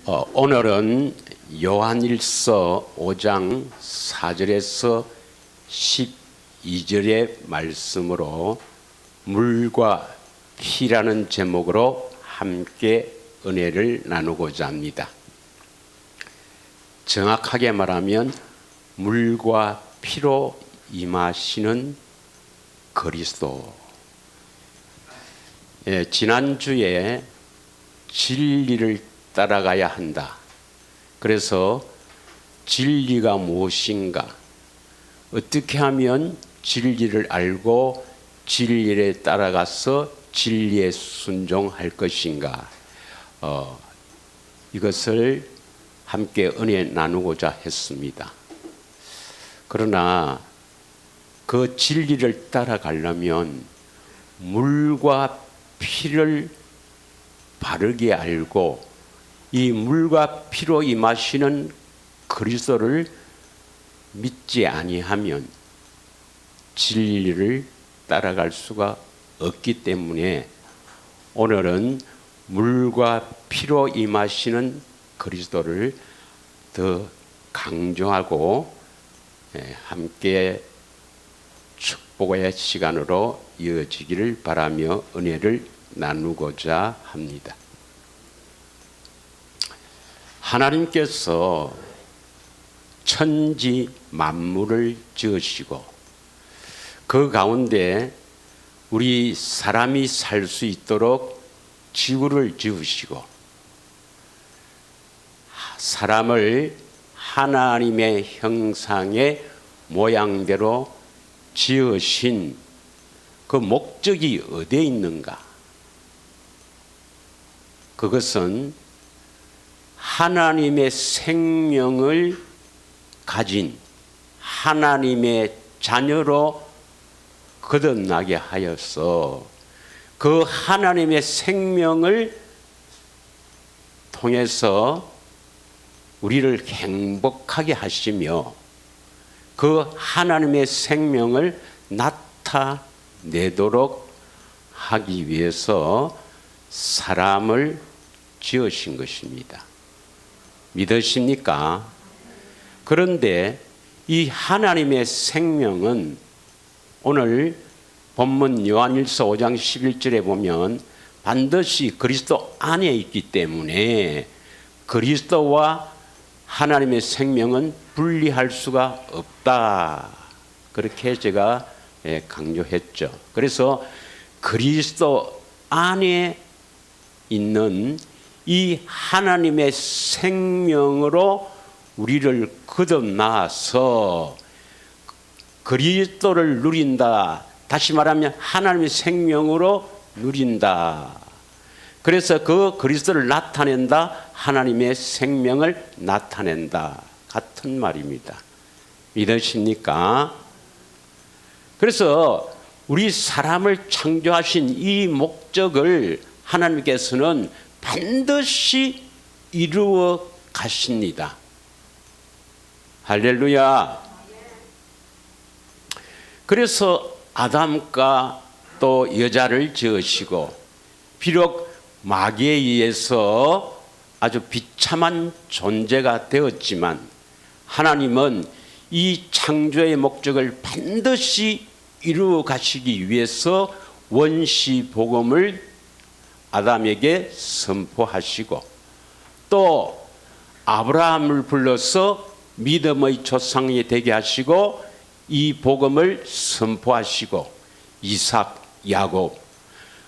오늘은 요한일서 5장 4절에서 12절의 말씀으로 물과 피라는 제목으로 함께 은혜를 나누고자 합니다. 정확하게 말하면 물과 피로 임하시는 그리스도. 지난주에 진리를 따라가야 한다. 그래서 진리가 무엇인가? 어떻게 하면 진리를 알고 진리에 따라가서 진리에 순종할 것인가? 이것을 함께 은혜 나누고자 했습니다. 그러나 그 진리를 따라가려면 물과 피를 바르게 알고 이 물과 피로 임하시는 그리스도를 믿지 아니하면 진리를 따라갈 수가 없기 때문에 오늘은 물과 피로 임하시는 그리스도를 더 강조하고 함께 축복의 시간으로 이어지기를 바라며 은혜를 나누고자 합니다. 하나님께서 천지 만물을 지으시고 그 가운데 우리 사람이 살 수 있도록 지구를 지으시고 사람을 하나님의 형상의 모양대로 지으신 그 목적이 어디에 있는가? 그것은 하나님의 생명을 가진 하나님의 자녀로 거듭나게 하여서 그 하나님의 생명을 통해서 우리를 행복하게 하시며 그 하나님의 생명을 나타내도록 하기 위해서 사람을 지으신 것입니다. 믿으십니까? 그런데 이 하나님의 생명은 오늘 본문 요한일서 5장 11절에 보면 반드시 그리스도 안에 있기 때문에 그리스도와 하나님의 생명은 분리할 수가 없다. 그렇게 제가 강조했죠. 그래서 그리스도 안에 있는 이 하나님의 생명으로 우리를 거듭나서 그리스도를 누린다. 다시 말하면 하나님의 생명으로 누린다. 그래서 그 그리스도를 나타낸다. 하나님의 생명을 나타낸다. 같은 말입니다. 믿으십니까? 그래서 우리 사람을 창조하신 이 목적을 하나님께서는 반드시 이루어 가십니다. 할렐루야. 그래서 아담과 또 여자를 지으시고 비록 마귀에 의해서 아주 비참한 존재가 되었지만 하나님은 이 창조의 목적을 반드시 이루어 가시기 위해서 원시 복음을 아담에게 선포하시고 또 아브라함을 불러서 믿음의 조상이 되게 하시고 이 복음을 선포하시고 이삭, 야곱,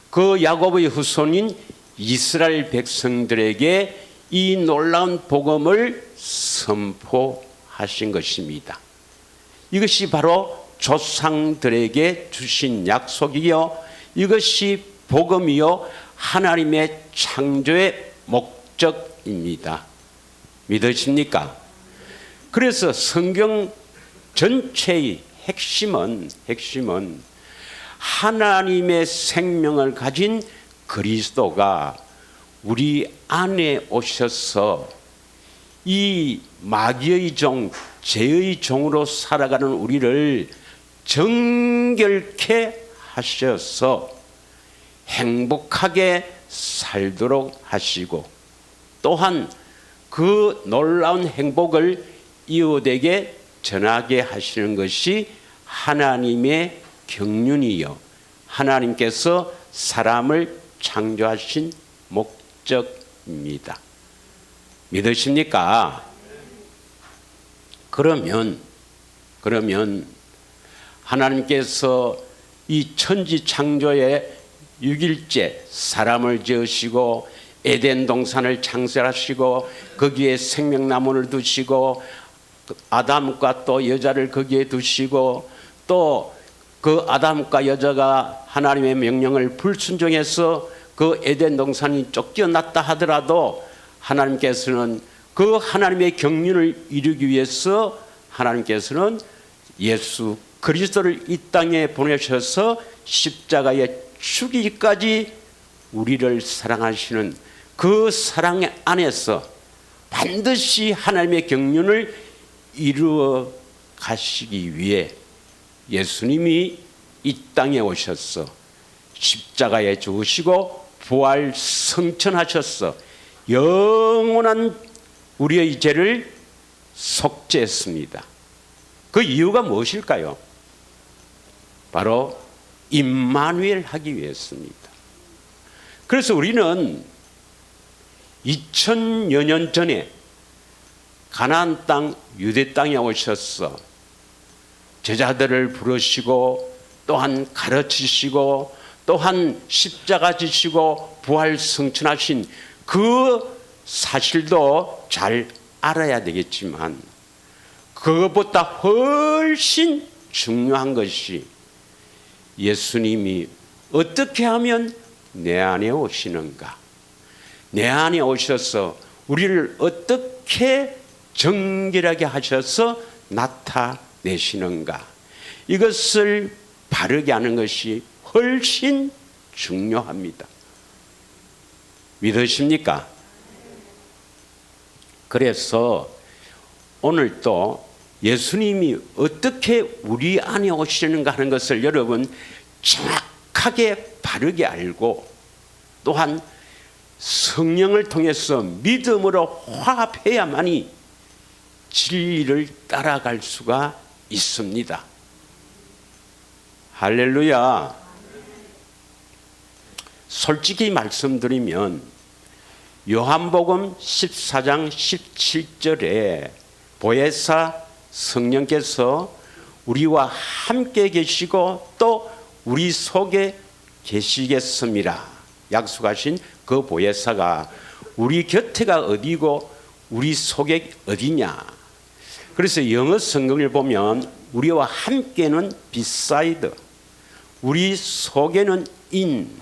그 야곱의 후손인 이스라엘 백성들에게 이 놀라운 복음을 선포하신 것입니다. 이것이 바로 조상들에게 주신 약속이요, 이것이 복음이요 하나님의 창조의 목적입니다. 믿으십니까? 그래서 성경 전체의 핵심은 하나님의 생명을 가진 그리스도가 우리 안에 오셔서 이 마귀의 종, 죄의 종으로 살아가는 우리를 정결케 하셔서 행복하게 살도록 하시고 또한 그 놀라운 행복을 이웃에게 전하게 하시는 것이 하나님의 경륜이요, 하나님께서 사람을 창조하신 목적입니다. 믿으십니까? 그러면 하나님께서 이 천지 창조의 6일째 사람을 지으시고 에덴 동산을 창설하시고 거기에 생명나무를 두시고 아담과 또 여자를 거기에 두시고 또 그 아담과 여자가 하나님의 명령을 불순종해서 그 에덴 동산이 쫓겨났다 하더라도 하나님께서는 그 하나님의 경륜을 이루기 위해서 하나님께서는 예수 그리스도를 이 땅에 보내셔서 십자가에 죽이기까지 우리를 사랑하시는 그 사랑 안에서 반드시 하나님의 경륜을 이루어 가시기 위해 예수님이 이 땅에 오셔서 십자가에 죽으시고 부활 성천하셔서 영원한 우리의 죄를 속죄했습니다. 그 이유가 무엇일까요? 바로 임마누엘 하기 위해서입니다. 그래서 우리는 2000여 년 전에 가나안 땅 유대 땅에 오셔서 제자들을 부르시고 또한 가르치시고 또한 십자가 지시고 부활 성천하신 그 사실도 잘 알아야 되겠지만 그것보다 훨씬 중요한 것이 예수님이 어떻게 하면 내 안에 오시는가, 내 안에 오셔서 우리를 어떻게 정결하게 하셔서 나타내시는가, 이것을 바르게 하는 것이 훨씬 중요합니다. 믿으십니까? 그래서 오늘 또 예수님이 어떻게 우리 안에 오시는가 하는 것을 여러분 정확하게 바르게 알고 또한 성령을 통해서 믿음으로 화합해야만이 진리를 따라갈 수가 있습니다. 할렐루야. 솔직히 말씀드리면 요한복음 14장 17절에 보혜사 성령께서 우리와 함께 계시고 또 우리 속에 계시겠습니다 약속하신 그 보혜사가 우리 곁에가 어디고 우리 속에 어디냐. 그래서 영어 성경을 보면 우리와 함께는 beside, 우리 속에는 in.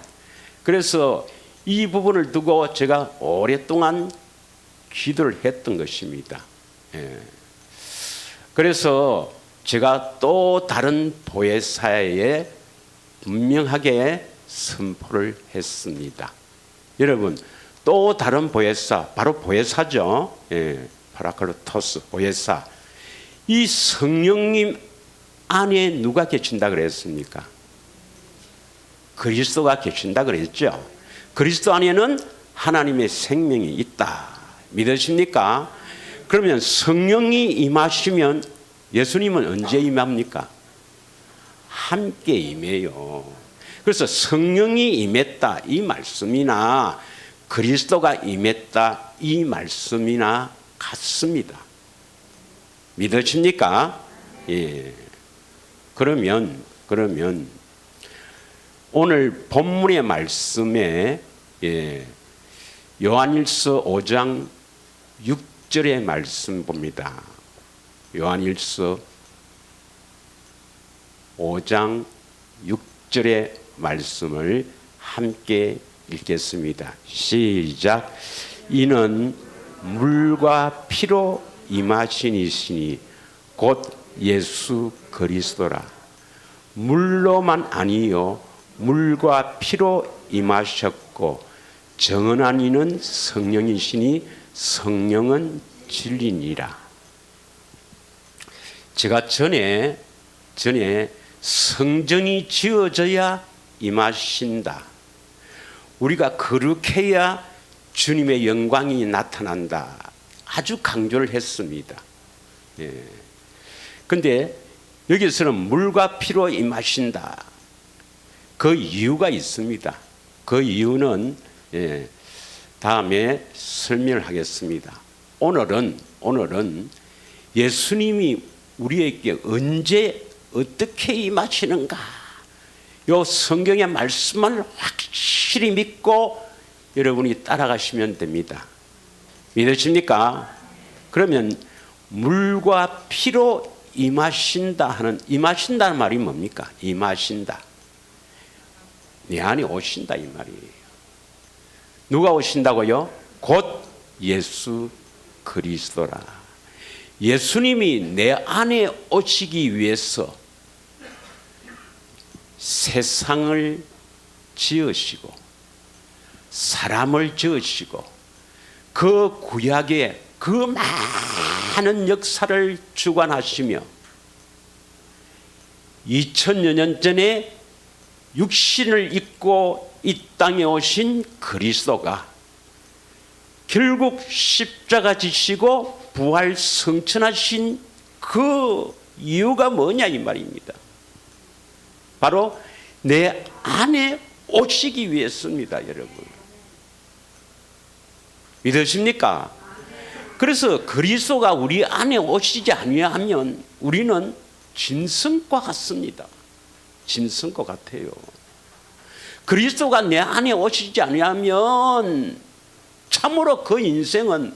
그래서 이 부분을 두고 제가 오랫동안 기도를 했던 것입니다. 그래서 제가 또 다른 보혜사에 분명하게 선포를 했습니다. 여러분, 또 다른 보혜사, 바로 보혜사죠. 파라클로토스 보혜사. 이 성령님 안에 누가 계신다 그랬습니까? 그리스도가 계신다 그랬죠. 그리스도 안에는 하나님의 생명이 있다. 믿으십니까? 그러면 성령이 임하시면 예수님은 언제 임합니까? 함께 임해요. 그래서 성령이 임했다 이 말씀이나 그리스도가 임했다 이 말씀이나 같습니다. 믿으십니까? 예. 그러면 오늘 본문의 말씀에 요한일서 5장 6절의 말씀 봅니다. 요한일서 5장 6절의 말씀을 함께 읽겠습니다. 시작. 이는 물과 피로 임하신 이시니 곧 예수 그리스도라. 물로만 아니요 물과 피로 임하셨고 정언한 이는 성령이시니 성령은 진리니라. 제가 전에 성전이 지어져야 임하신다. 우리가 거룩해야 주님의 영광이 나타난다. 아주 강조를 했습니다. 그런데 여기서는 물과 피로 임하신다. 그 이유가 있습니다. 그 이유는 다음에 설명을 하겠습니다. 오늘은 예수님이 우리에게 언제 어떻게 임하시는가, 요 성경의 말씀을 확실히 믿고 여러분이 따라가시면 됩니다. 믿으십니까? 그러면 물과 피로 임하신다 하는, 임하신다는 말이 뭡니까? 임하신다, 내 안에 오신다 이 말이에요. 누가 오신다고요? 곧 예수 그리스도라. 예수님이 내 안에 오시기 위해서 세상을 지으시고 사람을 지으시고 그 구약의 그 많은 역사를 주관하시며 2000여 년 전에 육신을 입고 이 땅에 오신 그리스도가 결국 십자가 지시고 부활 성천하신 그 이유가 뭐냐 이 말입니다. 바로 내 안에 오시기 위해서입니다, 여러분. 믿으십니까? 그래서 그리스도가 우리 안에 오시지 아니하면 우리는 짐승과 같습니다. 짐승과 같아요. 그리스도가 내 안에 오시지 아니하면 참으로 그 인생은,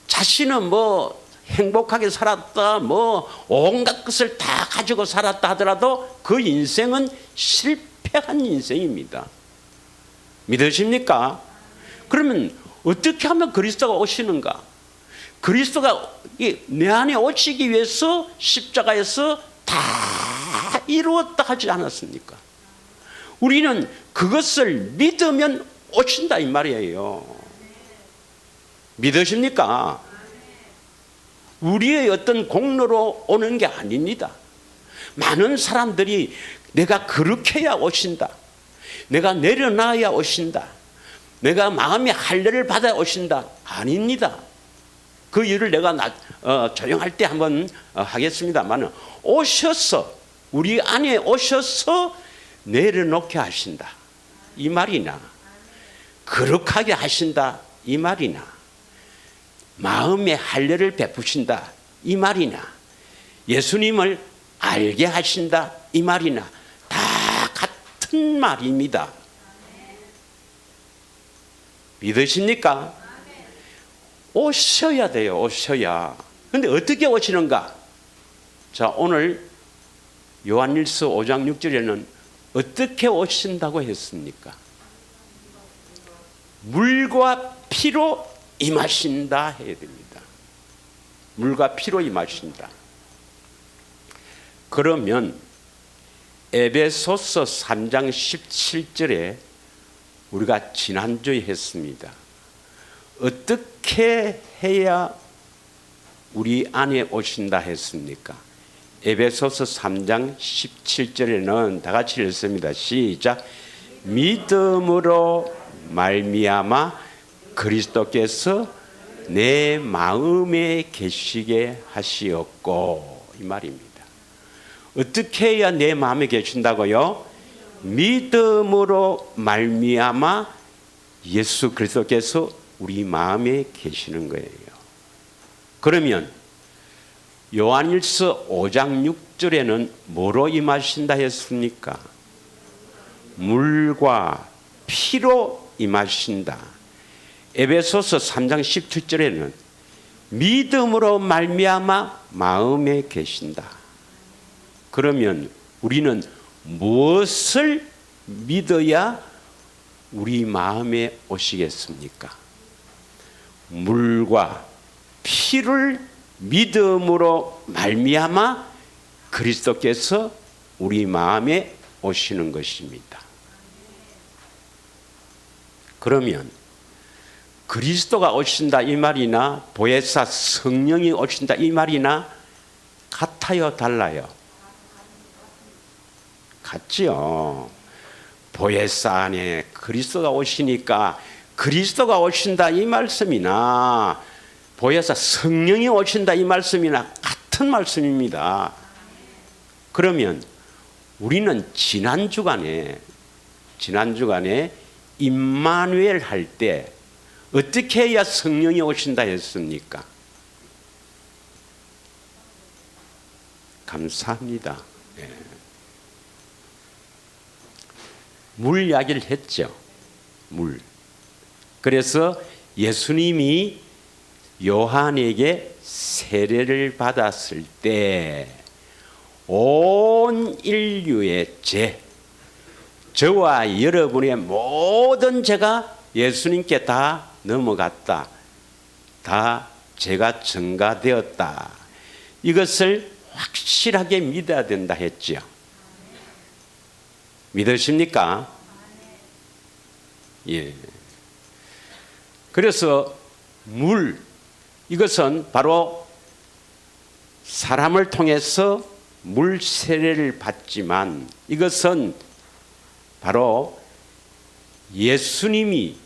자신은 뭐 행복하게 살았다, 뭐 온갖 것을 다 가지고 살았다 하더라도 그 인생은 실패한 인생입니다. 믿으십니까? 그러면 어떻게 하면 그리스도가 오시는가? 그리스도가 내 안에 오시기 위해서 십자가에서 다 이루었다 하지 않았습니까? 우리는 그것을 믿으면 오신다 이 말이에요. 믿으십니까? 우리의 어떤 공로로 오는 게 아닙니다. 많은 사람들이 내가 그렇게 해야 오신다, 내가 내려놔야 오신다, 내가 마음의 할례를 받아야 오신다. 아닙니다. 그 일을 내가 조용할 때 한번 하겠습니다만, 오셔서 우리 안에 오셔서 내려놓게 하신다 이 말이나, 거룩하게 하신다 이 말이나, 마음의 할례를 베푸신다 이 말이나, 예수님을 알게 하신다 이 말이나 다 같은 말입니다. 믿으십니까? 오셔야 돼요. 오셔야. 그런데 어떻게 오시는가? 자, 오늘 요한일서 5장 6절에는 어떻게 오신다고 했습니까? 물과 피로 임하신다 해야 됩니다. 물과 피로 임하신다. 그러면 에베소서 3장 17절에 우리가 지난주에 했습니다. 어떻게 해야 우리 안에 오신다 했습니까? 에베소서 3장 17절에는 다 같이 읽습니다. 시작. 믿음으로 말미암아 그리스도께서 내 마음에 계시게 하시었고 이 말입니다. 어떻게 해야 내 마음에 계신다고요? 믿음으로 말미암아 예수 그리스도께서 우리 마음에 계시는 거예요. 그러면 요한일서 5장 6절에는 뭐로 임하신다 했습니까? 물과 피로 임하신다. 에베소서 3장 17절에는 믿음으로 말미암아 마음에 계신다. 그러면 우리는 무엇을 믿어야 우리 마음에 오시겠습니까? 물과 피를 믿음으로 말미암아 그리스도께서 우리 마음에 오시는 것입니다. 그러면 그리스도가 오신다 이 말이나 보혜사 성령이 오신다 이 말이나 같아요, 달라요? 같지요. 보혜사 안에 그리스도가 오시니까 그리스도가 오신다 이 말씀이나 보혜사 성령이 오신다 이 말씀이나 같은 말씀입니다. 그러면 우리는 지난 주간에 임마누엘 할 때 어떻게 해야 성령이 오신다 했습니까? 감사합니다. 네. 물 이야기를 했죠. 물. 그래서 예수님이 요한에게 세례를 받았을 때 온 인류의 죄, 저와 여러분의 모든 죄가 예수님께 다 넘어갔다. 다 죄가 전가되었다. 이것을 확실하게 믿어야 된다 했죠. 믿으십니까? 예. 그래서 물, 이것은 바로 사람을 통해서 물 세례를 받지만 이것은 바로 예수님이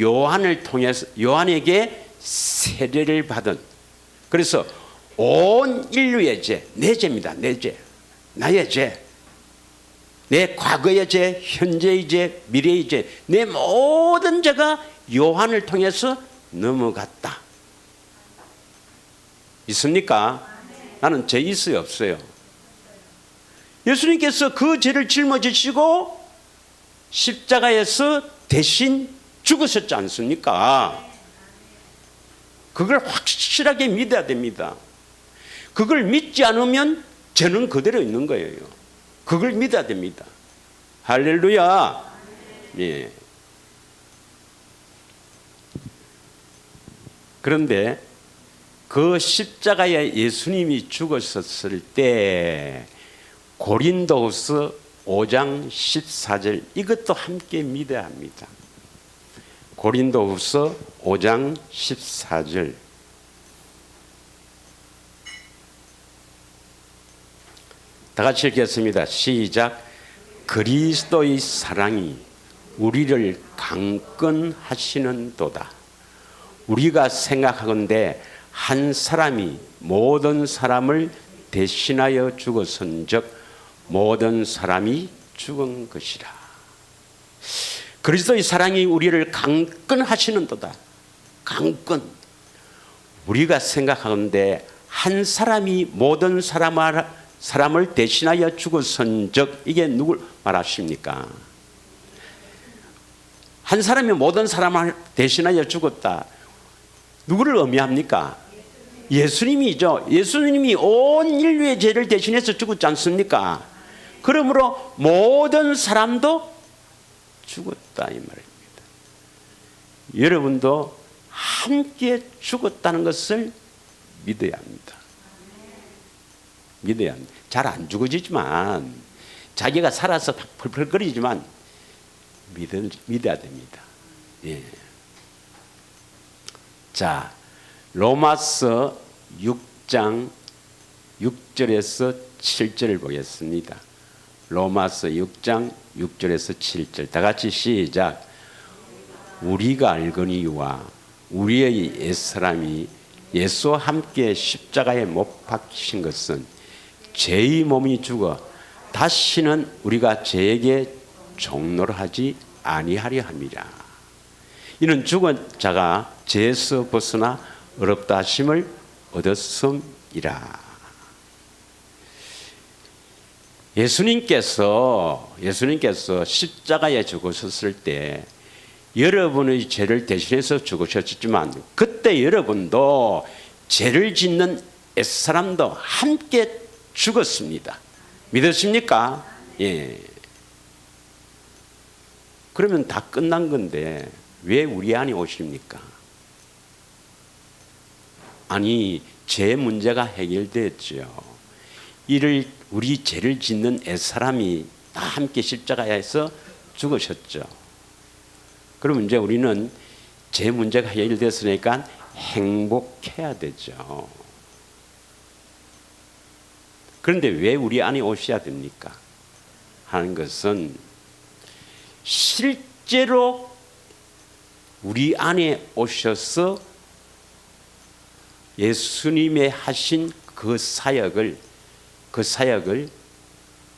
요한을 통해서 요한에게 세례를 받은, 그래서 온 인류의 죄, 내 죄입니다. 내 죄, 나의 죄, 내 과거의 죄, 현재의 죄, 미래의 죄, 내 모든 죄가 요한을 통해서 넘어갔다. 있습니까? 나는 죄 있어요, 없어요? 예수님께서 그 죄를 짊어지시고 십자가에서 대신 죽으셨지 않습니까? 그걸 확실하게 믿어야 됩니다. 그걸 믿지 않으면 죄는 그대로 있는 거예요. 그걸 믿어야 됩니다. 할렐루야. 예. 그런데 그 십자가에 예수님이 죽었을 때 고린도후서 5장 14절, 이것도 함께 믿어야 합니다. 고린도후서 5장 14절. 다 같이 읽겠습니다. 시작. 그리스도의 사랑이 우리를 강건하시는도다. 우리가 생각하건대 한 사람이 모든 사람을 대신하여 죽었은즉 모든 사람이 죽은 것이라. 그리스도의 사랑이 우리를 강건하시는도다. 강건. 우리가 생각하건대 한 사람이 모든 사람을 대신하여 죽었은즉, 이게 누굴 말하십니까? 한 사람이 모든 사람을 대신하여 죽었다. 누구를 의미합니까? 예수님이죠. 예수님이 온 인류의 죄를 대신해서 죽었지 않습니까? 그러므로 모든 사람도 죽었다 이 말입니다. 여러분도 함께 죽었다는 것을 믿어야 합니다. 믿어야 합니다. 잘 안 죽어지지만, 자기가 살아서 펄펄거리지만 믿어야 됩니다. 예. 자, 로마서 6장 6절에서 7절을 보겠습니다. 로마서 6장 6절에서 7절. 다 같이 시작. 우리가 알거니와 우리의 옛사람이 예수와 함께 십자가에 못 박히신 것은 죄의 몸이 죽어 다시는 우리가 죄에게 종노를 하지 아니하려 함이라. 이는 죽은 자가 죄에서 벗어나 어렵다 하심을 얻었음이라. 예수님께서 십자가에 죽으셨을 때 여러분의 죄를 대신해서 죽으셨지만, 그때 여러분도 죄를 짓는 옛사람도 함께 죽었습니다. 믿으십니까? 예. 그러면 다 끝난 건데 왜 우리 안에 오십니까? 아니, 죄 문제가 해결됐죠. 우리 죄를 짓는 옛사람이 다 함께 십자가에서 죽으셨죠. 그러면 이제 우리는 죄 문제가 해결됐으니까 행복해야 되죠. 그런데 왜 우리 안에 오셔야 됩니까? 하는 것은 실제로 우리 안에 오셔서 예수님의 하신 그 사역을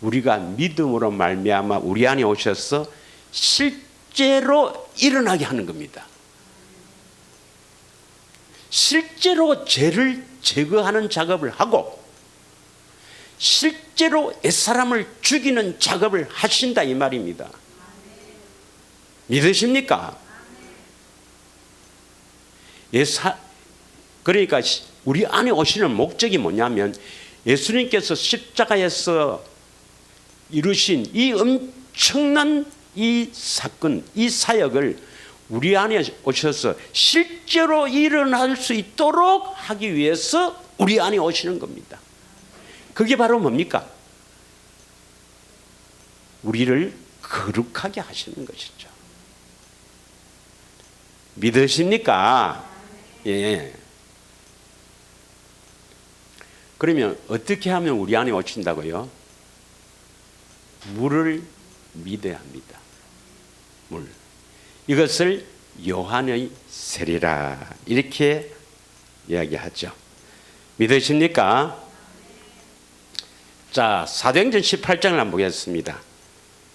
우리가 믿음으로 말미암아 우리 안에 오셔서 실제로 일어나게 하는 겁니다. 실제로 죄를 제거하는 작업을 하고 실제로 옛사람을 죽이는 작업을 하신다 이 말입니다. 믿으십니까? 그러니까 우리 안에 오시는 목적이 뭐냐면 예수님께서 십자가에서 이루신 이 엄청난 이 사건, 이 사역을 우리 안에 오셔서 실제로 일어날 수 있도록 하기 위해서 우리 안에 오시는 겁니다. 그게 바로 뭡니까? 우리를 거룩하게 하시는 것이죠. 믿으십니까? 예. 그러면 어떻게 하면 우리 안에 오신다고요? 물을 믿어야 합니다. 물. 이것을 요한의 세례라 이렇게 이야기하죠. 믿으십니까? 자, 사도행전 18장을 한번 보겠습니다.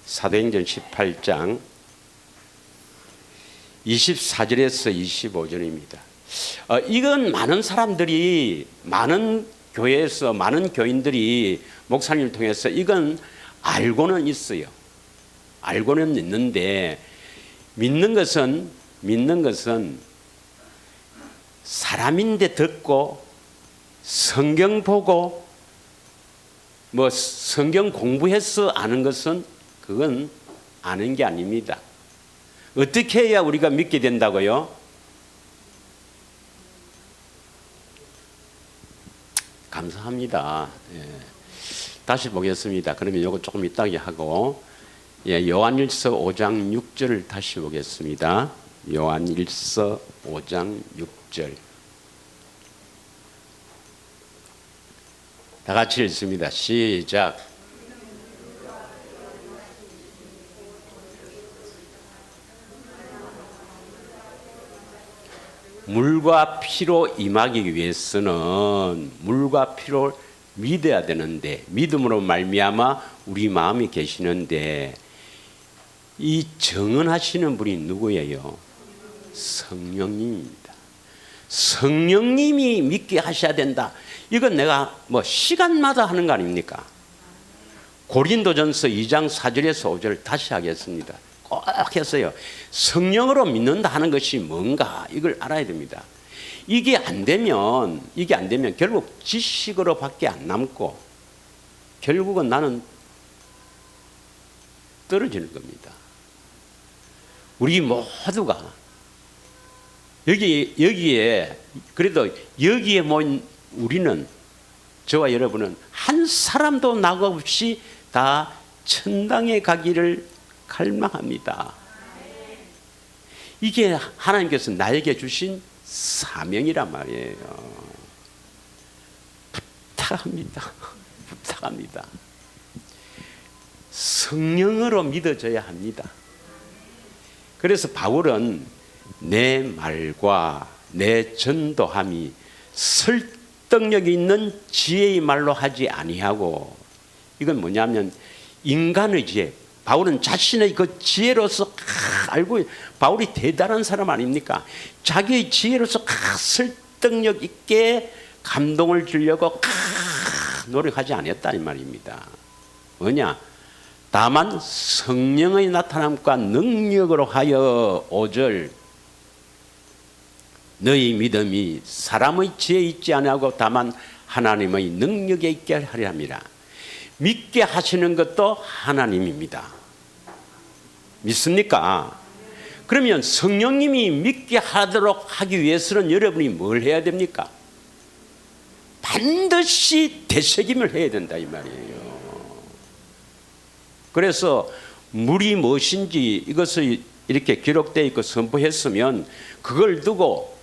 사도행전 18장 24절에서 25절입니다. 이건 많은 사람들이 많은 교회에서 많은 교인들이 목사님을 통해서 이건 알고는 있어요. 알고는 있는데 믿는 것은 사람인데 듣고 성경 보고 뭐 성경 공부해서 아는 것은 그건 아는 게 아닙니다. 어떻게 해야 우리가 믿게 된다고요? 감사합니다. 예. 다시 보겠습니다. 그러면 이거 조금 이따가 하고 요한일서 5장 6절을 다시 보겠습니다. 요한일서 5장 6절 다 같이 읽습니다. 시작. 물과 피로 임하기 위해서는 물과 피로 믿어야 되는데 믿음으로 말미암아 우리 마음이 계시는데 이 정언하시는 분이 누구예요? 성령님입니다. 성령님이 믿게 하셔야 된다. 이건 내가 뭐 시간마다 하는 거 아닙니까? 고린도전서 2장 4절에서 5절 다시 하겠습니다. 꼭 했어요. 성령으로 믿는다 하는 것이 뭔가 이걸 알아야 됩니다. 이게 안 되면 결국 지식으로밖에 안 남고 결국은 나는 떨어지는 겁니다. 우리 모두가 여기에 그래도 여기에 모인 우리는 저와 여러분은 한 사람도 낙 없이 다 천당에 가기를 갈망합니다. 이게 하나님께서 나에게 주신 사명이란 말이에요. 부탁합니다. 성령으로 믿어져야 합니다. 그래서 바울은 내 말과 내 전도함이 설득력 있는 지혜의 말로 하지 아니하고 이건 뭐냐면 인간의 지혜. 바울은 자신의 그 지혜로서 알고 바울이 대단한 사람 아닙니까? 자기의 지혜로서 설득력 있게 감동을 주려고 노력하지 않았다 이 말입니다. 뭐냐? 다만 성령의 나타남과 능력으로 하여 5절 너희 믿음이 사람의 지혜에 있지 아니하고 다만 하나님의 능력에 있게 하려 함이라. 믿게 하시는 것도 하나님입니다. 믿습니까? 그러면 성령님이 믿게 하도록 하기 위해서는 여러분이 뭘 해야 됩니까? 반드시 되새김을 해야 된다 이 말이에요. 그래서 물이 무엇인지 이것을 이렇게 기록되어 있고 선포했으면 그걸 두고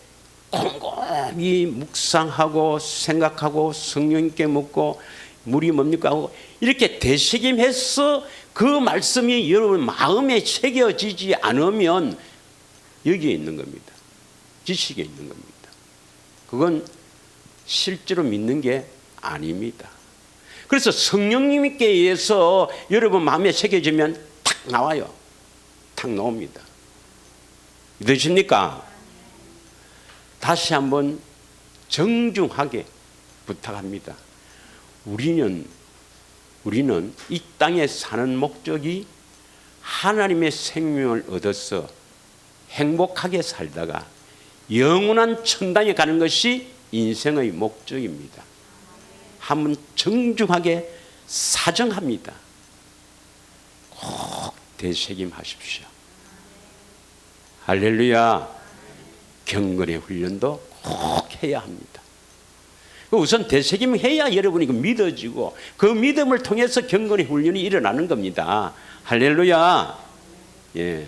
꼼꼼히 묵상하고 생각하고 성령님께 묻고 물이 뭡니까 하고 이렇게 되새김해서 그 말씀이 여러분 마음에 새겨지지 않으면 여기에 있는 겁니다. 지식에 있는 겁니다. 그건 실제로 믿는 게 아닙니다. 그래서 성령님께 의해서 여러분 마음에 새겨지면 탁 나와요. 탁 나옵니다. 믿으십니까? 다시 한번 정중하게 부탁합니다. 우리는 이 땅에 사는 목적이 하나님의 생명을 얻어서 행복하게 살다가 영원한 천당에 가는 것이 인생의 목적입니다. 한번 정중하게 사정합니다. 꼭 되새김하십시오. 할렐루야. 경건의 훈련도 꼭 해야 합니다. 우선 되새김해야 여러분이 믿어지고 그 믿음을 통해서 경건의 훈련이 일어나는 겁니다. 할렐루야. 예.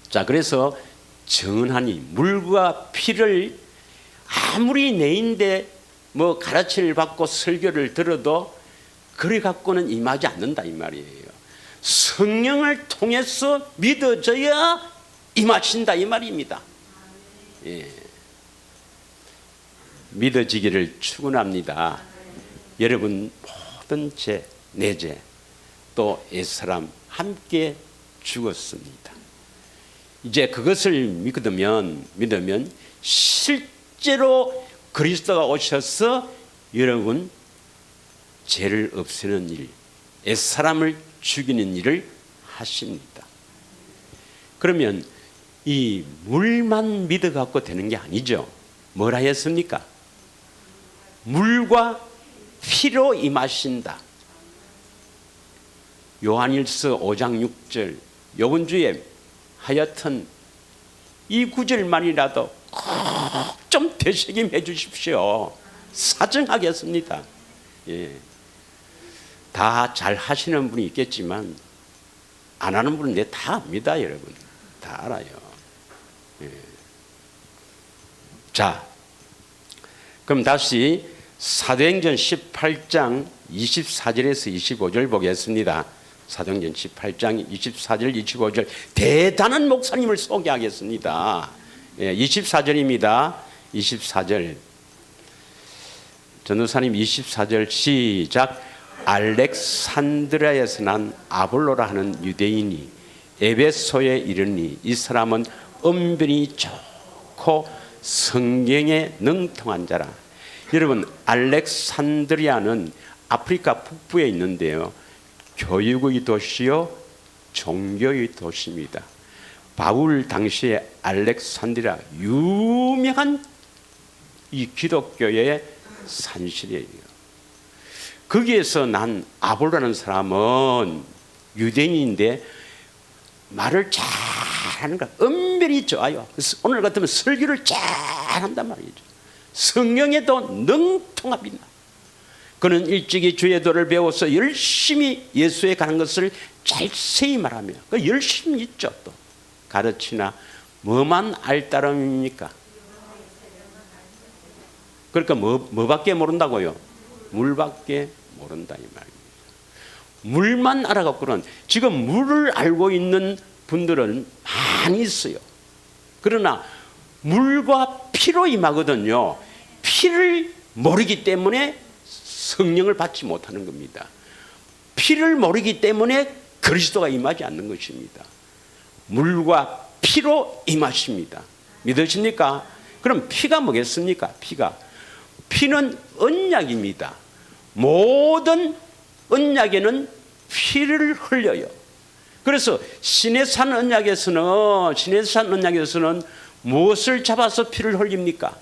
자, 그래서 정하니 물과 피를 아무리 내인데 뭐 가르침을 받고 설교를 들어도 그래 갖고는 임하지 않는다 이 말이에요. 성령을 통해서 믿어져야 임하신다 이 말입니다. 예. 믿어지기를 축원합니다. 여러분 모든 죄, 내 죄, 또 옛사람 함께 죽었습니다. 이제 그것을 믿으면 실제로 그리스도가 오셔서 여러분 죄를 없애는 일, 옛사람을 죽이는 일을 하십니다. 그러면 이 물만 믿어갖고 되는 게 아니죠. 뭐라 했습니까? 물과 피로 임하신다. 요한일서 5장 6절 이번 주에 하여튼 이 구절만이라도 꼭 좀 되새김해 주십시오. 사정하겠습니다. 예. 다 잘 하시는 분이 있겠지만 안 하는 분은 내 다 압니다. 여러분 다 알아요. 예. 자, 그럼 다시 사도행전 18장 24절에서 25절 보겠습니다. 사도행전 18장 24절 25절 대단한 목사님을 소개하겠습니다. 예, 24절입니다. 24절 전도사님 24절 시작. 알렉산드리아에서 난 아볼로라 하는 유대인이 에베소에 이르니 이 사람은 언변이 좋고 성경에 능통한 자라. 여러분 알렉산드리아는 아프리카 북부에 있는데요, 교육의 도시요 종교의 도시입니다. 바울 당시에 알렉산드리아 유명한 이 기독교의 산실이에요. 거기에서 난 아볼로라는 사람은 유대인인데 말을 잘하는 거야. 언변이 좋아요. 그래서 오늘 같으면 설교를 잘한단 말이죠. 성령에도 능통합니다. 그는 일찍이 주의 도를 배워서 열심히 예수에 가는 것을 자세히 말하며 열심히 있죠. 또 가르치나 뭐만 알 따름입니까? 그러니까 뭐밖에 모른다고요? 물밖에 모른다 이 말입니다. 물만 알아갖고는 지금 물을 알고 있는 분들은 많이 있어요. 그러나 물과 피로 임하거든요. 피를 모르기 때문에 성령을 받지 못하는 겁니다. 피를 모르기 때문에 그리스도가 임하지 않는 것입니다. 물과 피로 임하십니다. 믿으십니까? 그럼 피가 뭐겠습니까? 피는 언약입니다. 모든 언약에는 피를 흘려요. 그래서 시내산 언약에서는 무엇을 잡아서 피를 흘립니까?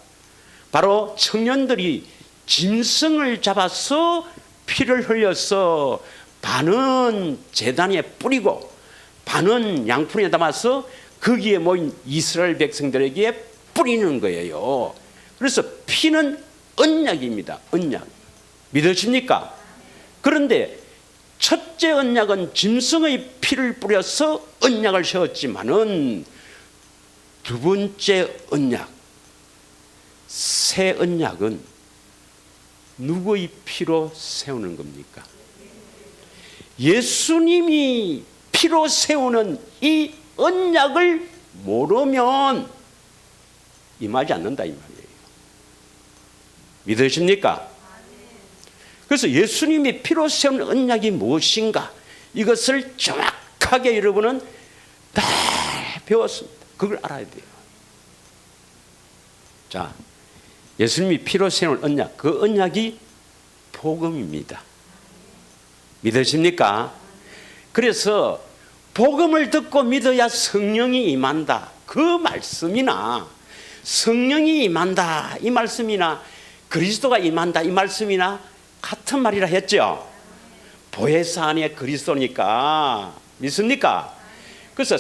바로 청년들이 짐승을 잡아서 피를 흘려서 반은 제단에 뿌리고 반은 양푼에 담아서 거기에 모인 이스라엘 백성들에게 뿌리는 거예요. 그래서 피는 언약입니다. 언약. 믿으십니까? 그런데 첫째 언약은 짐승의 피를 뿌려서 언약을 세웠지만은 두 번째 언약, 새 언약은 누구의 피로 세우는 겁니까? 예수님이 피로 세우는 이 언약을 모르면 임하지 않는다 이 말이에요. 믿으십니까? 그래서 예수님이 피로 세운 언약이 무엇인가, 이것을 정확하게 여러분은 다 배웠습니다. 그걸 알아야 돼요. 자, 예수님이 피로 세운 언약, 그 언약이 복음입니다. 믿으십니까? 그래서 복음을 듣고 믿어야 성령이 임한다, 그 말씀이나 성령이 임한다 이 말씀이나 그리스도가 임한다 이 말씀이나 같은 말이라 했죠. 보혜사 안에 그리스도니까. 믿습니까? 그래서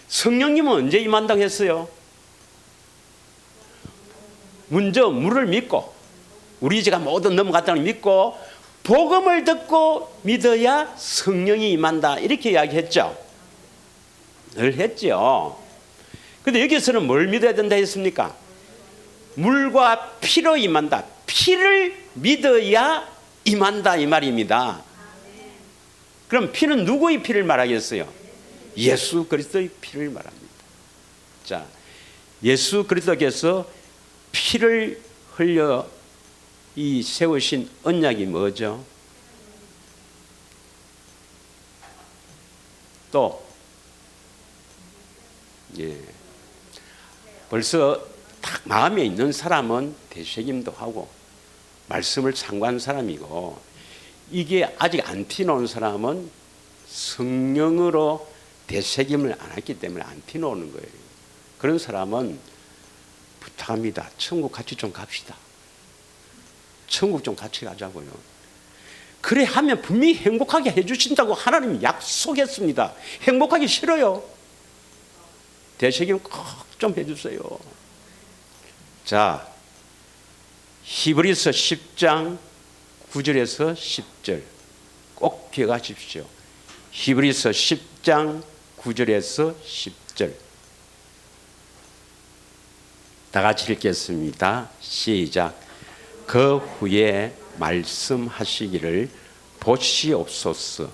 성령님은 언제 임한다고 했어요? 먼저 물을 믿고, 우리 죄가 모두 넘어갔다는 믿고 복음을 듣고 믿어야 성령이 임한다, 이렇게 이야기했죠. 늘 했죠. 근데 여기서는 뭘 믿어야 된다 했습니까? 물과 피로 임한다. 피를 믿어야 임한다 이 말입니다. 그럼 피는 누구의 피를 말하겠어요? 예수 그리스도의 피를 말합니다. 자, 예수 그리스도께서 피를 흘려 이 세우신 언약이 뭐죠? 또 벌써 딱 마음에 있는 사람은 되새김도 하고 말씀을 상고한 사람이고, 이게 아직 안 피놓은 사람은 성령으로 되새김을 안 했기 때문에 안 피놓는 거예요. 그런 사람은 부탁합니다. 천국 같이 좀 갑시다. 천국 좀 같이 가자고요. 그래 하면 분명히 행복하게 해주신다고 하나님이 약속했습니다. 행복하기 싫어요. 되새김 꼭 좀 해주세요. 자, 히브리서 10장 9절에서 10절 꼭 기억하십시오. 히브리서 10장 9절에서 10절 다 같이 읽겠습니다. 시작. 그 후에 말씀하시기를 보시옵소서.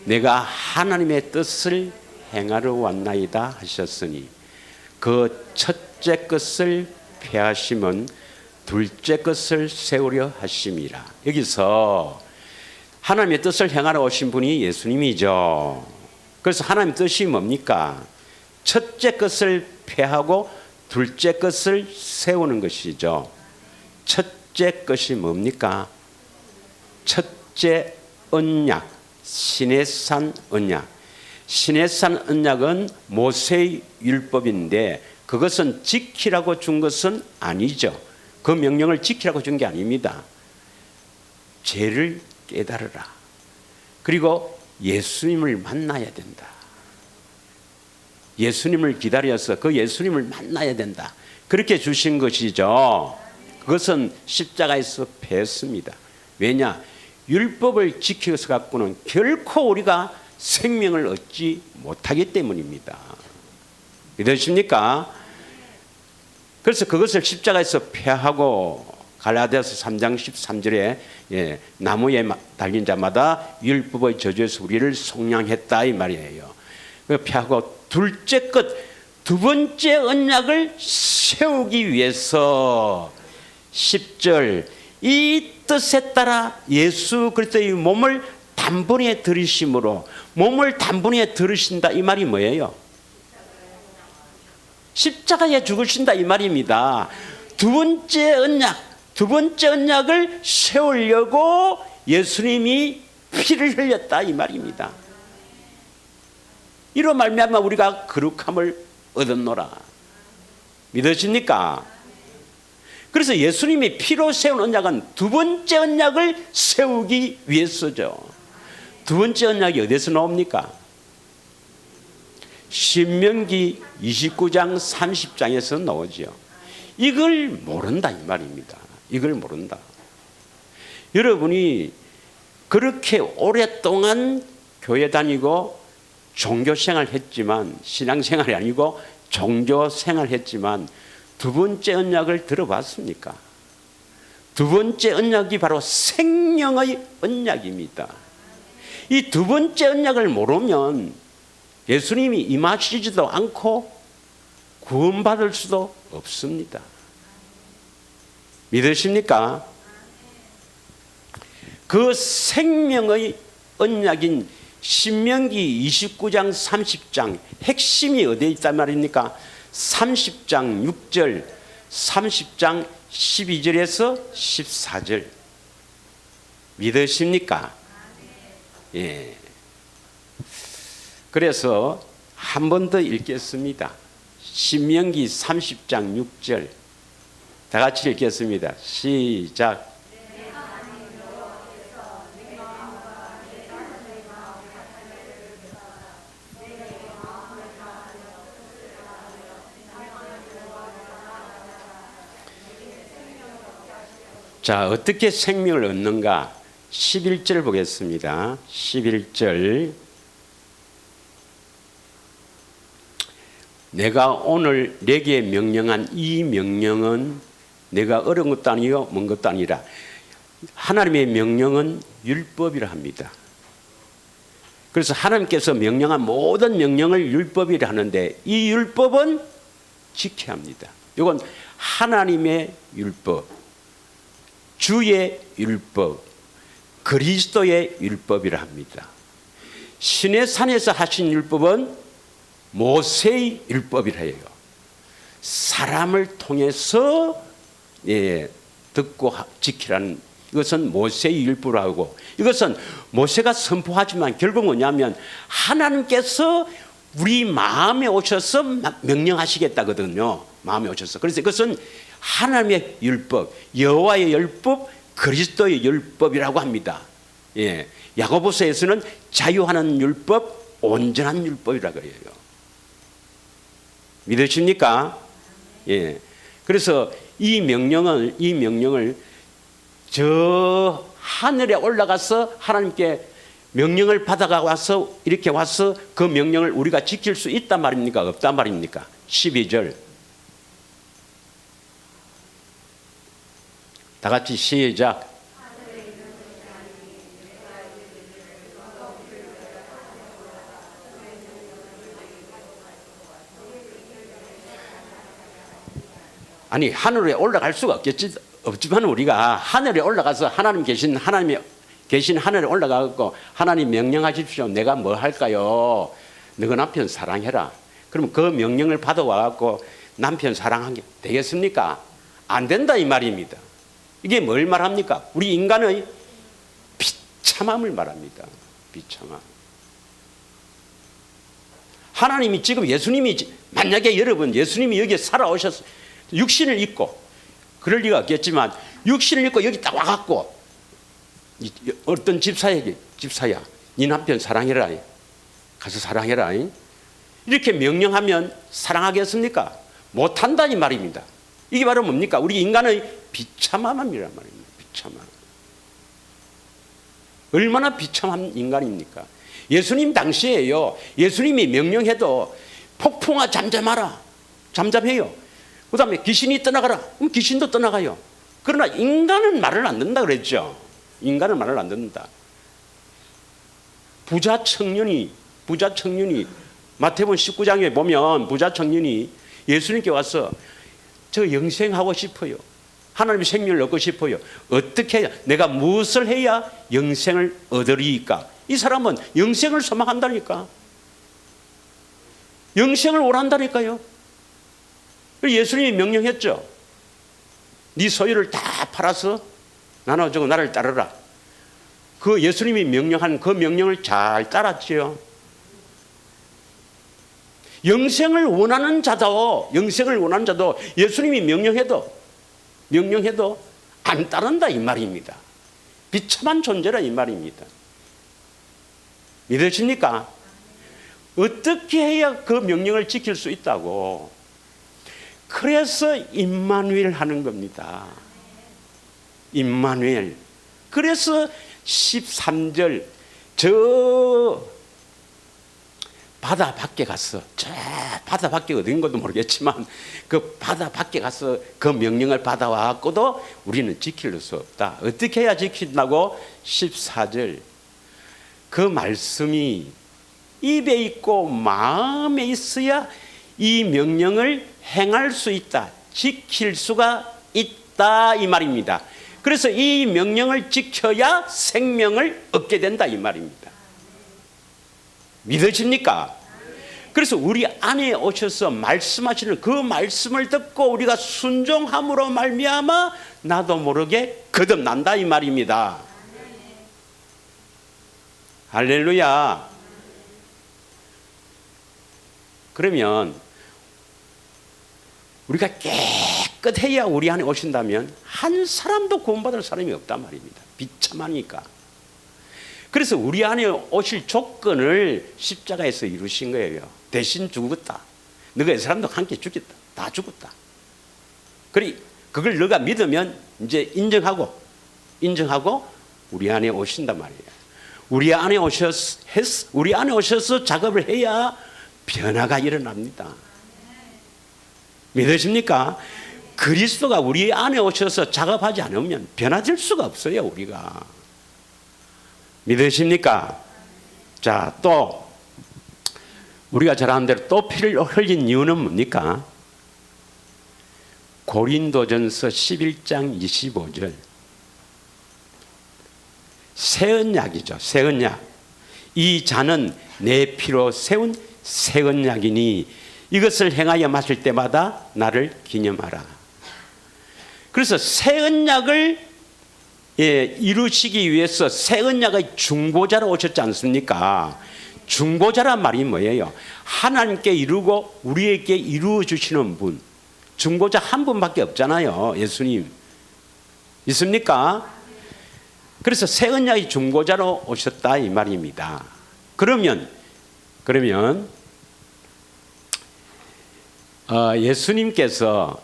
내가 하나님의 뜻을 행하러 왔나이다 하셨으니 그 첫째 것을 폐하심은 둘째 것을 세우려 하심이라. 여기서 하나님의 뜻을 행하러 오신 분이 예수님이죠. 그래서 하나님의 뜻이 뭡니까? 첫째 것을 폐하고 둘째 것을 세우는 것이죠. 첫째 것이 뭡니까? 첫째 언약, 시내산 언약. 시내산 언약은 모세의 율법인데 그것은 지키라고 준 것은 아니죠. 그 명령을 지키라고 준 게 아닙니다. 죄를 깨달으라. 그리고 예수님을 만나야 된다. 예수님을 기다려서 그 예수님을 만나야 된다. 그렇게 주신 것이죠. 그것은 십자가에서 폐했습니다. 왜냐? 율법을 지켜서 갖고는 결코 우리가 생명을 얻지 못하기 때문입니다. 믿으십니까? 그래서 그것을 십자가에서 폐하고 갈라디아서 3장 13절에 나무에 달린 자마다 율법의 저주에서 우리를 속량했다 이 말이에요. 폐하고 둘째 것, 두 번째 언약을 세우기 위해서 10절 이 뜻에 따라 예수 그리스도의 몸을 단번에 들이심으로, 몸을 단번에 들으신다 이 말이 뭐예요? 십자가에 죽으신다 이 말입니다. 두 번째 언약을 세우려고 예수님이 피를 흘렸다 이 말입니다. 이로 말미암아 우리가 거룩함을 얻었노라. 믿으십니까? 그래서 예수님이 피로 세운 언약은 두 번째 언약을 세우기 위해서죠. 두 번째 언약이 어디서 나옵니까? 신명기 29장 30장에서 나오죠. 이걸 모른다 이 말입니다. 이걸 모른다. 여러분이 그렇게 오랫동안 교회 다니고 종교생활 했지만, 신앙생활이 아니고 종교생활 했지만 두 번째 언약을 들어봤습니까? 두 번째 언약이 바로 생명의 언약입니다. 이 두 번째 언약을 모르면 예수님이 임하시지도 않고 구원받을 수도 없습니다. 믿으십니까? 그 생명의 언약인 신명기 29장 30장 핵심이 어디에 있단 말입니까? 30장 6절 30장 12절에서 14절 믿으십니까? 예. 그래서 한 번 더 읽겠습니다. 신명기 30장 6절 다 같이 읽겠습니다. 시작. 자, 어떻게 생명을 얻는가? 11절 보겠습니다. 11절. 내가 오늘 내게 명령한 이 명령은 내가 어려운 것도 아니요 먼 것도 아니라 하나님의 명령은 율법이라 합니다. 그래서 하나님께서 명령한 모든 명령을 율법이라 하는데 이 율법은 지켜야 합니다. 이건 하나님의 율법, 주의 율법, 그리스도의 율법이라 합니다. 신의 산에서 하신 율법은 모세의 율법이라 해요. 사람을 통해서 듣고 지키라는 이것은 모세의 율법이라고 하고 이것은 모세가 선포하지만 결국 뭐냐면 하나님께서 우리 마음에 오셔서 명령하시겠다거든요. 마음에 오셔서. 그래서 이것은 하나님의 율법, 여호와의 율법, 그리스도의 율법이라고 합니다. 예. 야고보서에서는 자유하는 율법, 온전한 율법이라고 해요. 믿으십니까? 예. 그래서 이 명령을 저 하늘에 올라가서 하나님께 명령을 받아가 와서 이렇게 와서 그 명령을 우리가 지킬 수 있단 말입니까? 없단 말입니까? 12절. 다 같이 시작. 아니 하늘에 올라갈 수가 없지만 우리가 하늘에 올라가서 하나님이 계신 하늘에 올라가고 하나님 명령하십시오. 내가 뭐 할까요? 너가 남편 사랑해라. 그러면 그 명령을 받아와갖고 남편 사랑하게 되겠습니까? 안 된다 이 말입니다. 이게 뭘 말합니까? 우리 인간의 비참함을 말합니다. 비참함. 하나님이 지금 만약에 여러분 예수님이 여기에 살아오셨어 육신을 입고 그럴 리가 없겠지만 육신을 입고 여기 딱 와갖고 어떤 집사야 네 남편 사랑해라 가서 사랑해라 이렇게 명령하면 사랑하겠습니까? 못한다 이 말입니다. 이게 바로 뭡니까? 우리 인간의 비참함이란 말입니다. 비참함. 얼마나 비참한 인간입니까? 예수님 당시에요. 예수님이 명령해도 폭풍아 잠잠하라. 잠잠해요. 그 다음에 귀신이 떠나가라. 그럼 귀신도 떠나가요. 그러나 인간은 말을 안 듣는다 그랬죠. 인간은 말을 안 듣는다. 부자 청년이 마태복음 19장에 보면 부자 청년이 예수님께 와서 저 영생하고 싶어요. 하나님의 생명을 얻고 싶어요. 어떻게 해야 내가 무엇을 해야 영생을 얻으리까? 이 사람은 영생을 소망한다니까. 영생을 원한다니까요. 예수님이 명령했죠. 네 소유를 다 팔아서 나눠주고 나를 따르라. 그 예수님이 명령한 그 명령을 잘 따랐지요. 영생을 원하는 자도 예수님이 명령해도 안 따른다 이 말입니다. 비참한 존재라 이 말입니다. 믿으십니까? 어떻게 해야 그 명령을 지킬 수 있다고? 그래서 임마누엘 하는 겁니다. 임마누엘. 그래서 13절 저 바다 밖에 갔어. 저 바다 밖에 어딘 것도 모르겠지만 그 바다 밖에 가서 그 명령을 받아와갖고도 우리는 지킬 수 없다. 어떻게 해야 지킨다고? 14절 그 말씀이 입에 있고 마음에 있어야 이 명령을 행할 수 있다. 지킬 수가 오셨다 이 말입니다. 그래서 이 명령을 지켜야 생명을 얻게 된다 이 말입니다. 믿으십니까? 그래서 우리 안에 오셔서 말씀하시는 그 말씀을 듣고 우리가 순종함으로 말미암아 나도 모르게 거듭난다 이 말입니다. 할렐루야. 그러면 우리가 깨끗해야 우리 안에 오신다면 한 사람도 구원받을 사람이 없단 말입니다. 비참하니까. 그래서 우리 안에 오실 조건을 십자가에서 이루신 거예요. 대신 죽었다. 너가 이 사람도 함께 죽겠다. 다 죽었다. 그걸 너가 믿으면 이제 인정하고 우리 안에 오신단 말이에요. 우리 안에 오셔서 작업을 해야 변화가 일어납니다. 믿으십니까? 그리스도가 우리 안에 오셔서 작업하지 않으면 변화될 수가 없어요, 우리가. 믿으십니까? 자, 또 우리가 잘 아는 대로 또 피를 흘린 이유는 뭡니까? 고린도전서 11장 25절. 새 언약이죠. 새 언약. 이 잔은 내 피로 세운 새 언약이니 이것을 행하여 마실 때마다 나를 기념하라. 그래서 새 언약을 이루시기 위해서 새 언약의 중보자로 오셨지 않습니까? 중보자란 말이 뭐예요? 하나님께 이루고 우리에게 이루어 주시는 분. 중보자 한 분밖에 없잖아요. 예수님. 있습니까? 그래서 새 언약의 중보자로 오셨다 이 말입니다. 그러면 예수님께서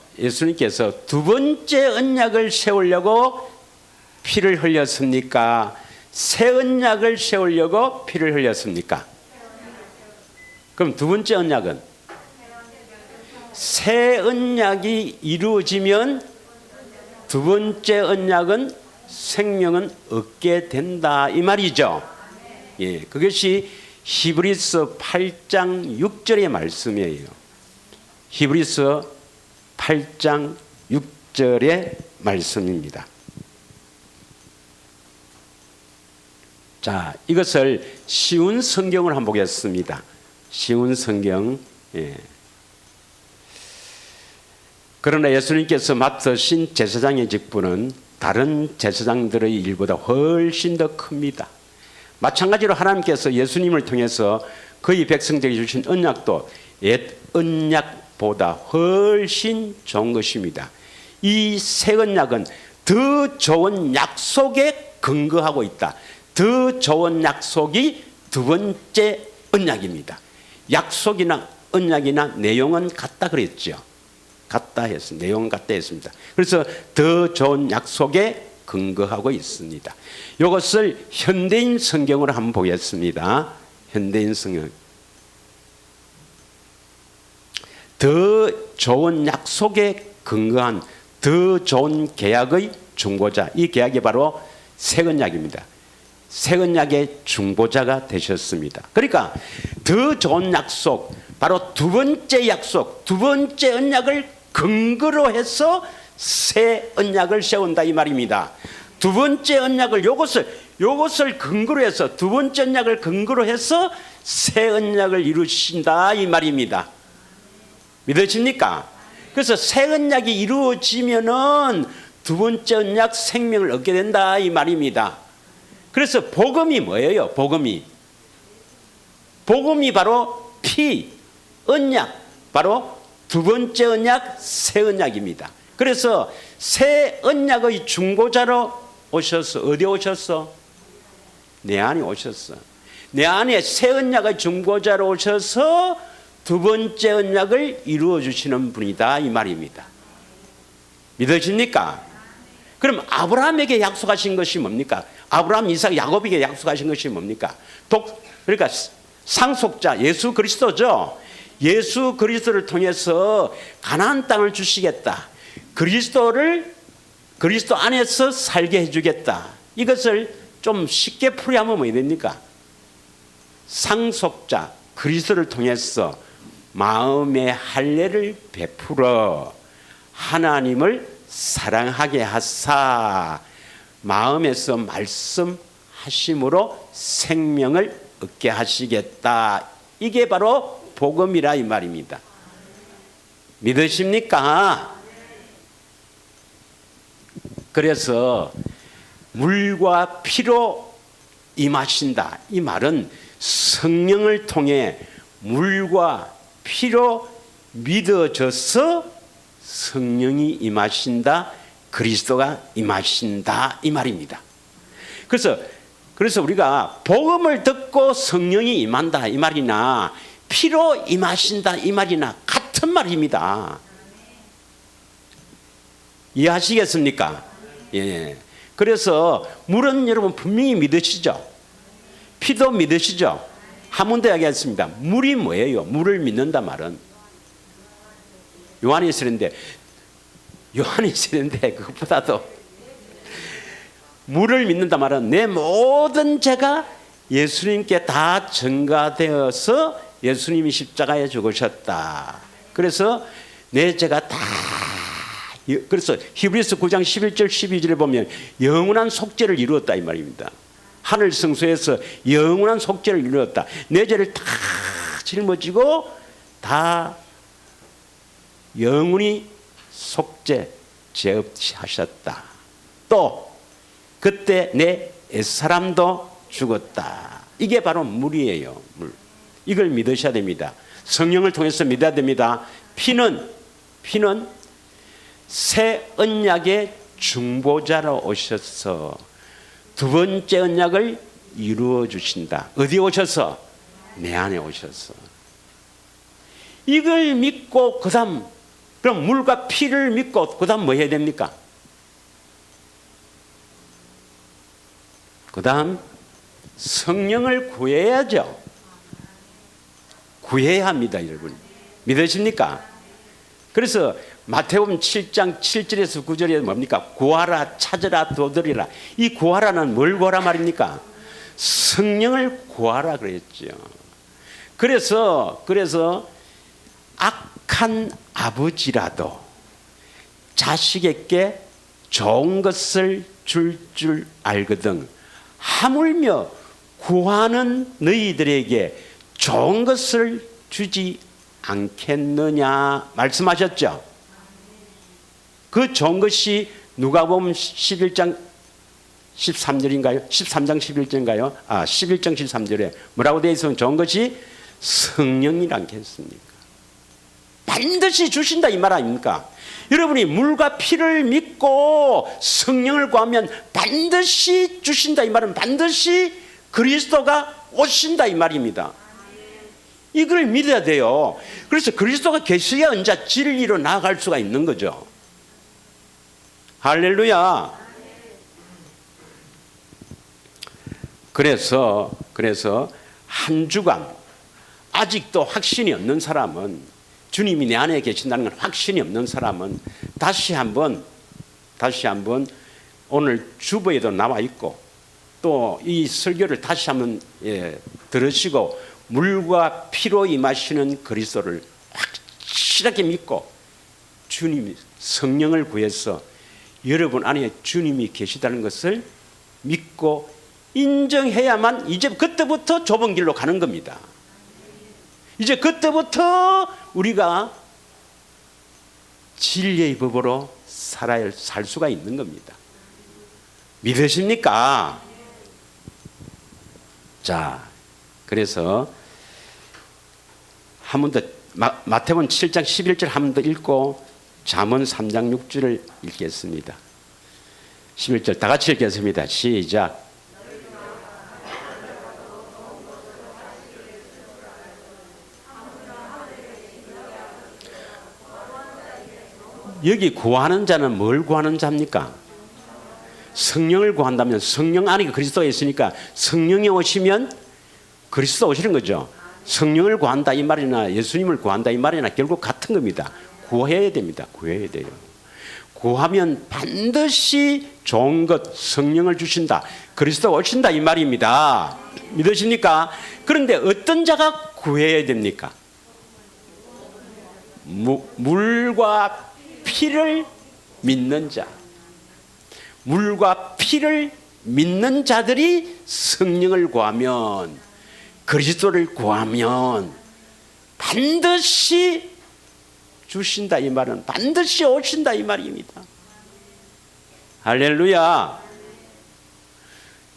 두 번째 언약을 세우려고 피를 흘렸습니까? 새 언약을 세우려고 피를 흘렸습니까? 그럼 두 번째 언약은? 새 언약이 이루어지면 두 번째 언약은 생명은 얻게 된다 이 말이죠. 예, 그것이 히브리서 8장 6절의 말씀이에요. 히브리서 8장 6절의 말씀입니다. 자, 이것을 쉬운 성경을 한번 보겠습니다. 쉬운 성경. 예. 그러나 예수님께서 맡으신 제사장의 직분은 다른 제사장들의 일보다 훨씬 더 큽니다. 마찬가지로 하나님께서 예수님을 통해서 그의 백성들에게 주신 언약도 옛 언약보다 훨씬 좋은 것입니다. 이 새 언약은 더 좋은 약속에 근거하고 있다. 더 좋은 약속이 두 번째 언약입니다. 약속이나 언약이나 내용은 같다 그랬죠. 같다 했습니다. 내용은 같다 했습니다. 그래서 더 좋은 약속에 근거하고 있습니다. 이것을 현대인 성경으로 한번 보겠습니다. 현대인 성경. 더 좋은 약속에 근거한 더 좋은 계약의 중보자. 이 계약이 바로 새 언약입니다. 새 언약의 중보자가 되셨습니다. 그러니까 더 좋은 약속, 바로 두 번째 약속, 두 번째 언약을 근거로 해서 새 언약을 세운다 이 말입니다. 두 번째 언약을 요것을 근거로 해서 두 번째 언약을 근거로 해서 새 언약을 이루신다 이 말입니다. 믿으십니까? 그래서 새 언약이 이루어지면은 두 번째 언약 생명을 얻게 된다 이 말입니다. 그래서 복음이 뭐예요? 복음이 바로 피, 언약, 바로 두 번째 언약, 새 언약입니다. 그래서 새 언약의 중보자로 오셔서 어디 오셨어? 내 안에 오셨어. 내 안에 새 언약의 중보자로 오셔서 두 번째 언약을 이루어 주시는 분이다 이 말입니다. 믿으십니까? 그럼 아브라함에게 약속하신 것이 뭡니까? 아브라함, 이삭, 야곱에게 약속하신 것이 뭡니까? 그러니까 상속자 예수 그리스도죠. 예수 그리스도를 통해서 가나안 땅을 주시겠다. 그리스도 안에서 살게 해주겠다. 이것을 좀 쉽게 풀이하면 뭐 됩니까? 상속자 그리스도를 통해서 마음의 할례를 베풀어 하나님을 사랑하게 하사 마음에서 말씀하심으로 생명을 얻게 하시겠다. 이게 바로 복음이라 이 말입니다. 믿으십니까? 그래서 물과 피로 임하신다. 이 말은 성령을 통해 물과 피로 믿어져서 성령이 임하신다. 그리스도가 임하신다. 이 말입니다. 그래서 우리가 복음을 듣고 성령이 임한다. 이 말이나 피로 임하신다. 이 말이나 같은 말입니다. 이해하시겠습니까? 예. 그래서 물은 여러분 분명히 믿으시죠? 피도 믿으시죠? 한 번 더 이야기하겠습니다. 물이 뭐예요? 물을 믿는다 말은 요한일서인데 그것보다도 물을 믿는다 말은 내 모든 죄가 예수님께 다 전가되어서 예수님이 십자가에 죽으셨다. 그래서 내 죄가 다 그래서 히브리서 9장 11절 12절에 보면 영원한 속죄를 이루었다 이 말입니다. 하늘 성소에서 영원한 속죄를 이루었다. 내 죄를 다 짊어지고 다 영원히 속죄 죄 없이 하셨다. 또 그때 내 옛사람도 죽었다. 이게 바로 물이에요. 물. 이걸 믿으셔야 됩니다. 성령을 통해서 믿어야 됩니다. 피는 새 언약의 중보자로 오셔서 두 번째 언약을 이루어 주신다. 어디에 오셔서? 내 안에 오셔서. 이걸 믿고 그다음 그럼 물과 피를 믿고 그다음 뭐 해야 됩니까? 그다음 성령을 구해야죠. 구해야 합니다, 여러분. 믿으십니까? 그래서 마태복음 7장 7절에서 9절에 뭡니까? 구하라, 찾으라, 도드리라. 이 구하라는 뭘 구하라 말입니까? 성령을 구하라 그랬죠. 그래서 악한 아버지라도 자식에게 좋은 것을 줄 알거든 하물며 구하는 너희들에게 좋은 것을 주지 않겠느냐 말씀하셨죠. 그 좋은 것이 누가복음 11장 13절인가요? 13장 11절인가요? 11장 13절에 뭐라고 되어 있으면 좋은 것이 성령이라 않겠습니까? 반드시 주신다 이 말 아닙니까? 여러분이 물과 피를 믿고 성령을 구하면 반드시 주신다 이 말은 반드시 그리스도가 오신다 이 말입니다. 이걸 믿어야 돼요. 그래서 그리스도가 계셔야 언제 진리로 나아갈 수가 있는 거죠. 할렐루야. 그래서 한 주간 아직도 확신이 없는 사람은 주님이 내 안에 계신다는 건 확신이 없는 사람은 다시 한번 오늘 주보에도 나와 있고 또 이 설교를 다시 한번 들으시고 물과 피로 임하시는 그리스도를 확실하게 믿고 주님이 성령을 구해서 여러분 안에 주님이 계시다는 것을 믿고 인정해야만 이제 그때부터 좁은 길로 가는 겁니다. 이제 그때부터 우리가 진리의 법으로 살 수가 있는 겁니다. 믿으십니까? 자, 그래서 한 번 더 마태복음 7장 11절 한 번 더 읽고 잠언 3장 6절을 읽겠습니다. 11절 다 같이 읽겠습니다. 시작. 여기 구하는 자는 뭘 구하는 자입니까? 성령을 구한다면 성령 안에 그리스도가 있으니까 성령이 오시면 그리스도 오시는 거죠. 성령을 구한다 이 말이나 예수님을 구한다 이 말이나 결국 같은 겁니다. 구해야 됩니다. 구해야 돼요. 구하면 반드시 좋은 것 성령을 주신다. 그리스도가 오신다 이 말입니다. 믿으십니까? 그런데 어떤 자가 구해야 됩니까? 물과 피를 믿는 자, 물과 피를 믿는 자들이 성령을 구하면, 그리스도를 구하면 반드시 주신다. 이 말은 반드시 오신다 이 말입니다. 할렐루야.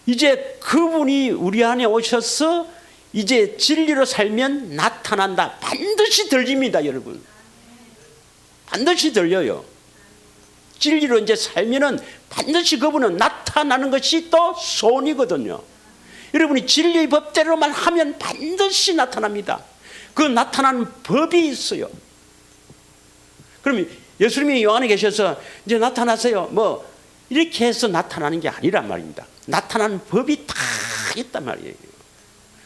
이제 그분이 우리 안에 오셔서 이제 진리로 살면 나타난다. 반드시 들립니다, 여러분. 반드시 들려요. 진리로 이제 살면은 반드시 그분은 나타나는 것이 또 소원이거든요. 여러분이 진리의 법대로만 하면 반드시 나타납니다. 그 나타나는 법이 있어요. 그럼 예수님이 요 안에 계셔서 이제 나타나세요, 뭐 이렇게 해서 나타나는 게 아니란 말입니다. 나타나는 법이 다 있단 말이에요.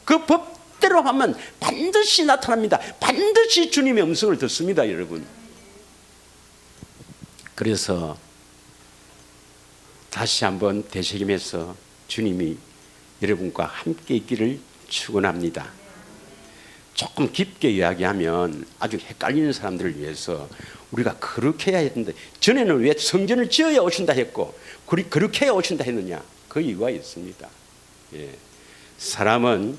그 법대로 하면 반드시 나타납니다. 반드시 주님의 음성을 듣습니다, 여러분. 그래서 다시 한번 되새김해서 주님이 여러분과 함께 있기를 축원합니다. 조금 깊게 이야기하면 아주 헷갈리는 사람들을 위해서 우리가 그렇게 해야 했는데, 전에는 왜 성전을 지어야 오신다 했고 그렇게 해야 오신다 했느냐? 그 이유가 있습니다. 예. 사람은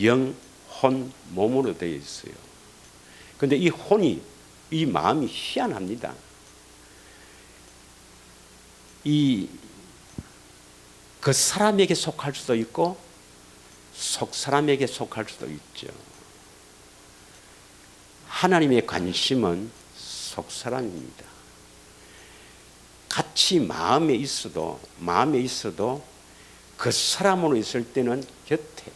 영, 혼, 몸으로 되어 있어요. 그런데 이 혼이, 이 마음이 희한합니다. 그 사람에게 속할 수도 있고 속 사람에게 속할 수도 있죠. 하나님의 관심은 속 사람입니다. 같이 마음에 있어도 그 사람으로 있을 때는 곁에.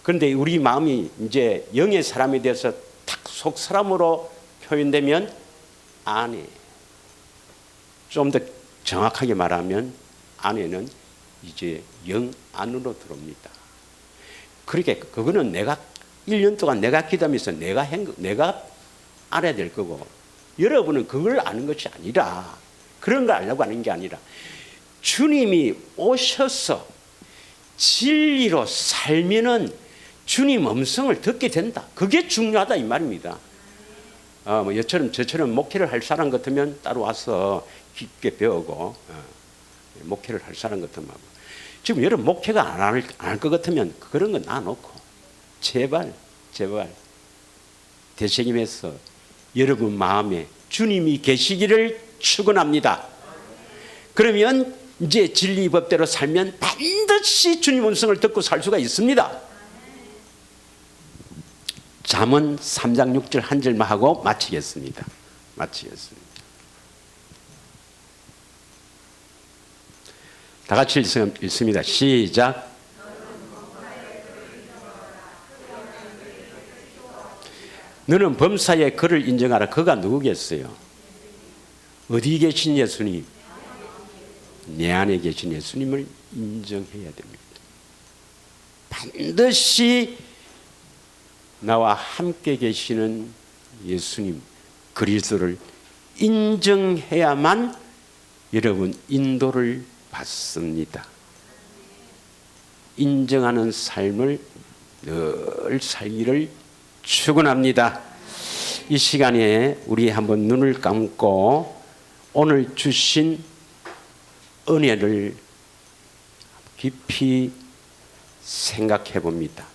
그런데 우리 마음이 이제 영의 사람에 대해서 딱 속 사람으로 표현되면 안에. 좀 더 정확하게 말하면 안에는 이제 영 안으로 들어옵니다. 그렇게 그거는 내가 1년 동안 내가 기도하면서 내가 알아야 될 거고, 여러분은 그걸 아는 것이 아니라, 그런 걸 알려고 하는 게 아니라 주님이 오셔서 진리로 살면은 주님 음성을 듣게 된다. 그게 중요하다 이 말입니다. 뭐 저처럼 목회를 할 사람 같으면 따로 와서 깊게 배우고 목회를 할 사람 같으면 하고, 지금 여러분 목회가 안 할 것 같으면 그런 건 놔놓고 제발 되새김해서 여러분 마음에 주님이 계시기를 축원합니다. 그러면 이제 진리 법대로 살면 반드시 주님 음성을 듣고 살 수가 있습니다. 잠언 3장 6절 한 절만 하고 마치겠습니다. 다 같이 읽습니다. 시작. 너는 범사에 그를 인정하라. 그가 누구겠어요? 어디 계신 예수님? 내 안에 계신 예수님을 인정해야 됩니다. 반드시 나와 함께 계시는 예수님 그리스도를 인정해야만 여러분 인도를 받습니다. 인정하는 삶을 늘 살기를 축원합니다. 이 시간에 우리 한번 눈을 감고 오늘 주신 은혜를 깊이 생각해 봅니다.